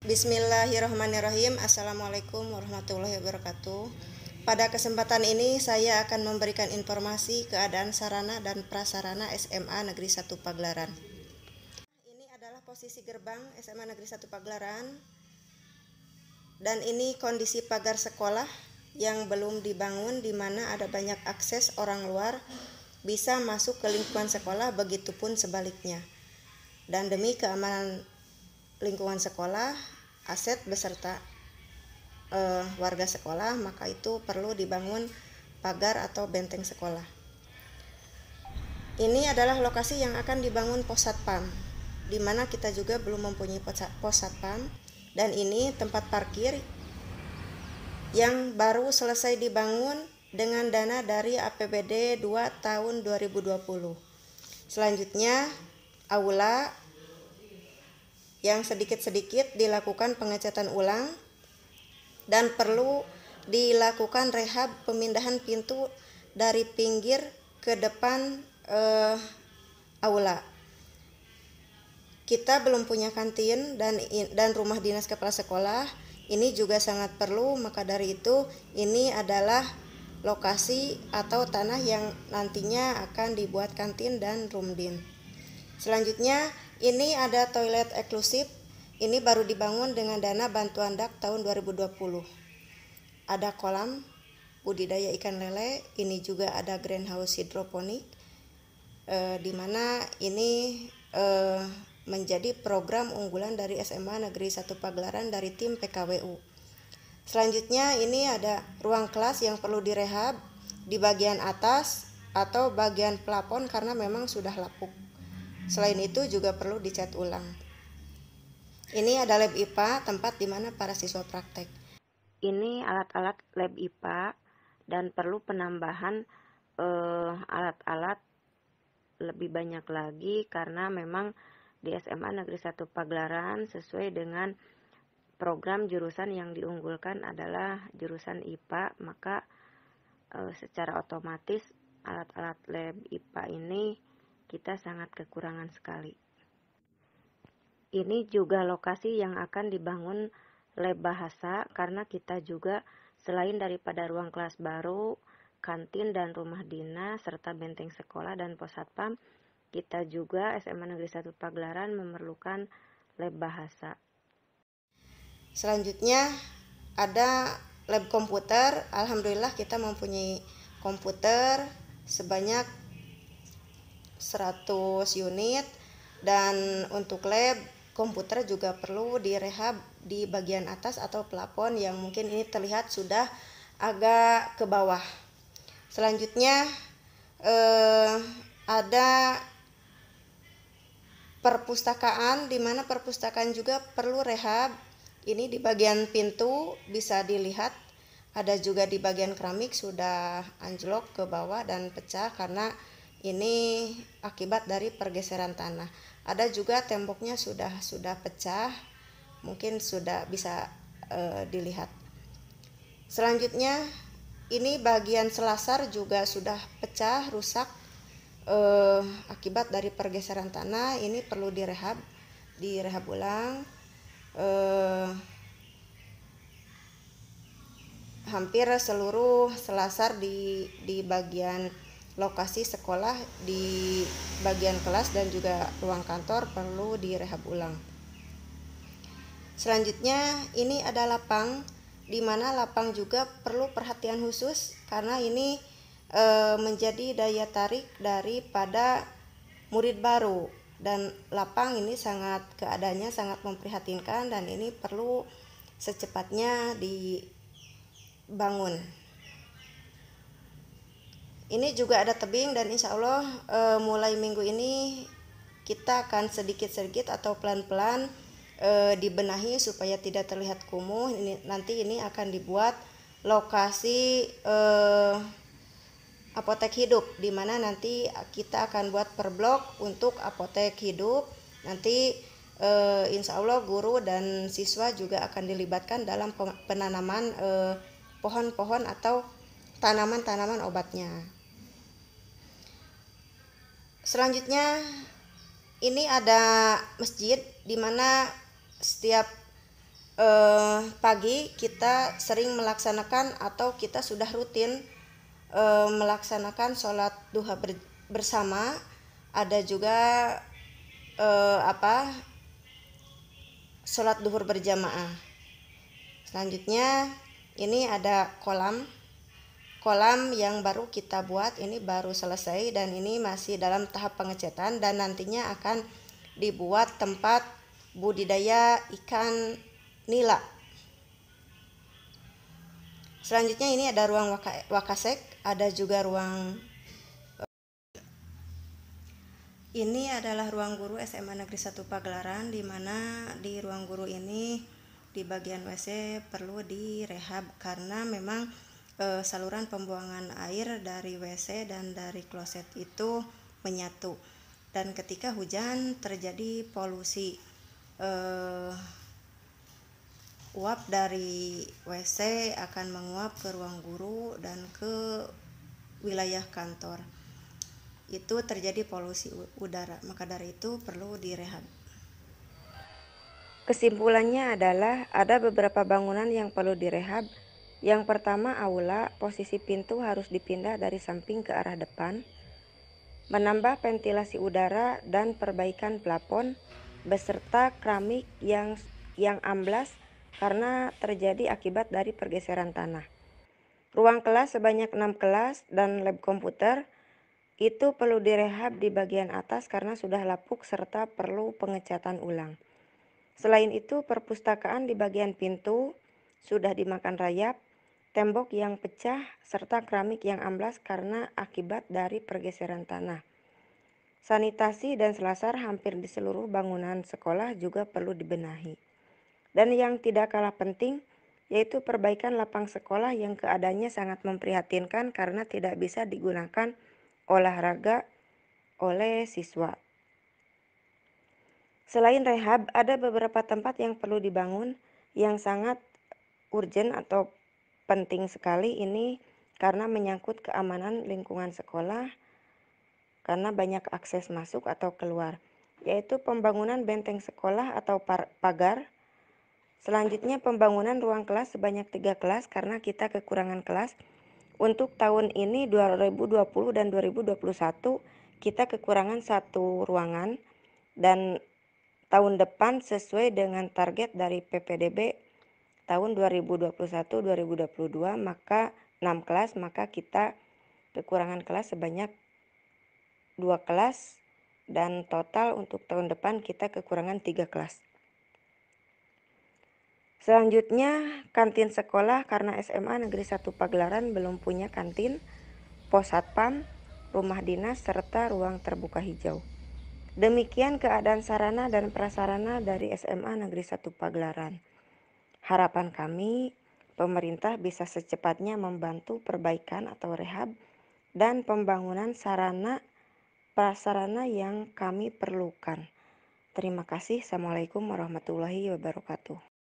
Bismillahirrahmanirrahim. Assalamualaikum warahmatullahi wabarakatuh. Pada kesempatan ini saya akan memberikan informasi keadaan sarana dan prasarana SMA Negeri 1 Pagelaran. Ini adalah posisi gerbang SMA Negeri 1 Pagelaran. Dan ini kondisi pagar sekolah yang belum dibangun, di mana ada banyak akses orang luar bisa masuk ke lingkungan sekolah, begitupun sebaliknya. Dan demi keamanan lingkungan sekolah, aset beserta warga sekolah, maka itu perlu dibangun pagar atau benteng sekolah. Ini adalah lokasi yang akan dibangun pos satpam, di mana kita juga belum mempunyai pos satpam, dan ini tempat parkir yang baru selesai dibangun dengan dana dari APBD 2 tahun 2020. Selanjutnya, aula yang sedikit-sedikit dilakukan pengecatan ulang dan perlu dilakukan rehab pemindahan pintu dari pinggir ke depan aula. Kita belum punya kantin dan rumah dinas kepala sekolah. Ini juga sangat perlu, maka dari itu ini adalah lokasi atau tanah yang nantinya akan dibuat kantin dan rumdin. Selanjutnya, ini ada toilet eksklusif. Ini baru dibangun dengan dana bantuan DAK tahun 2020. Ada kolam budidaya ikan lele. Ini juga ada greenhouse hidroponik, di mana ini menjadi program unggulan dari SMA Negeri 1 Pagelaran dari tim PKWU. Selanjutnya, ini ada ruang kelas yang perlu direhab di bagian atas atau bagian plafon karena memang sudah lapuk. Selain itu juga perlu dicat ulang. Ini ada lab IPA, tempat di mana para siswa praktek. Ini alat-alat lab IPA dan perlu penambahan alat-alat lebih banyak lagi karena memang di SMA Negeri 1 Pagelaran sesuai dengan program jurusan yang diunggulkan adalah jurusan IPA, maka secara otomatis alat-alat lab IPA ini kita sangat kekurangan sekali. Ini juga lokasi yang akan dibangun lab bahasa karena kita juga selain daripada ruang kelas baru, kantin dan rumah dinas serta benteng sekolah dan pos satpam, kita juga SMA Negeri 1 Pagelaran memerlukan lab bahasa. Selanjutnya ada lab komputer. Alhamdulillah kita mempunyai komputer sebanyak 100 unit, dan untuk lab komputer juga perlu direhab di bagian atas atau plafon yang mungkin ini terlihat sudah agak ke bawah. Selanjutnya ada perpustakaan, di mana perpustakaan juga perlu rehab. Ini di bagian pintu bisa dilihat, ada juga di bagian keramik sudah anjlok ke bawah dan pecah karena ini akibat dari pergeseran tanah. Ada juga temboknya sudah pecah, mungkin sudah bisa dilihat. Selanjutnya, ini bagian selasar juga sudah pecah, rusak akibat dari pergeseran tanah. Ini perlu direhab ulang. Hampir seluruh selasar di bagian lokasi sekolah, di bagian kelas dan juga ruang kantor perlu direhab ulang. Selanjutnya, ini ada lapang, di mana lapang juga perlu perhatian khusus karena ini menjadi daya tarik daripada murid baru, dan lapang ini keadaannya sangat memprihatinkan dan ini perlu secepatnya dibangun. Ini juga ada tebing, dan insya Allah mulai minggu ini kita akan sedikit-sedikit atau pelan-pelan dibenahi supaya tidak terlihat kumuh. Nanti ini akan dibuat lokasi apotek hidup, di mana nanti kita akan buat per blok untuk apotek hidup. Nanti insya Allah guru dan siswa juga akan dilibatkan dalam penanaman pohon-pohon atau tanaman-tanaman obatnya. Selanjutnya, ini ada masjid di mana setiap pagi kita sering melaksanakan atau kita sudah rutin melaksanakan sholat duha bersama. Ada juga sholat duhur berjamaah. Selanjutnya ini ada kolam yang baru kita buat, ini baru selesai dan ini masih dalam tahap pengecatan dan nantinya akan dibuat tempat budidaya ikan nila. Selanjutnya ini ada ruang wakasek, ada juga ruang ini adalah ruang guru SMA Negeri 1 Pagelaran, di mana di ruang guru ini di bagian WC perlu direhab karena memang saluran pembuangan air dari WC dan dari kloset itu menyatu. Dan ketika hujan terjadi polusi. Uap dari WC akan menguap ke ruang guru dan ke wilayah kantor. Itu terjadi polusi udara, maka dari itu perlu direhab. Kesimpulannya adalah ada beberapa bangunan yang perlu direhab. Yang pertama, aula, posisi pintu harus dipindah dari samping ke arah depan, menambah ventilasi udara dan perbaikan plafon beserta keramik yang amblas karena terjadi akibat dari pergeseran tanah. Ruang kelas sebanyak 6 kelas dan lab komputer itu perlu direhab di bagian atas karena sudah lapuk serta perlu pengecatan ulang. Selain itu, perpustakaan di bagian pintu sudah dimakan rayap, tembok yang pecah, serta keramik yang amblas karena akibat dari pergeseran tanah. Sanitasi dan selasar hampir di seluruh bangunan sekolah juga perlu dibenahi. Dan yang tidak kalah penting, yaitu perbaikan lapang sekolah yang keadaannya sangat memprihatinkan karena tidak bisa digunakan olahraga oleh siswa. Selain rehab, ada beberapa tempat yang perlu dibangun yang sangat urgent atau penting sekali ini karena menyangkut keamanan lingkungan sekolah karena banyak akses masuk atau keluar, yaitu pembangunan benteng sekolah atau pagar. Selanjutnya pembangunan ruang kelas sebanyak 3 kelas karena kita kekurangan kelas. Untuk tahun ini 2020 dan 2021 kita kekurangan 1 ruangan dan tahun depan sesuai dengan target dari PPDB tahun 2021-2022 maka 6 kelas, maka kita kekurangan kelas sebanyak 2 kelas dan total untuk tahun depan kita kekurangan 3 kelas. Selanjutnya kantin sekolah karena SMA Negeri 1 Pagelaran belum punya kantin, pos satpam, rumah dinas, serta ruang terbuka hijau. Demikian keadaan sarana dan prasarana dari SMA Negeri 1 Pagelaran. Harapan kami, pemerintah bisa secepatnya membantu perbaikan atau rehab dan pembangunan sarana prasarana yang kami perlukan. Terima kasih. Assalamualaikum warahmatullahi wabarakatuh.